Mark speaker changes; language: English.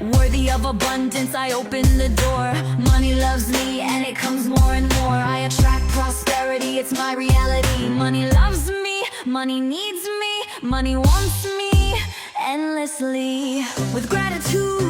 Speaker 1: Worthy of abundance, I open the door. Money loves me and it comes more and more. I attract prosperity, it's my reality. Money loves me, money needs me, money wants me endlessly. With gratitude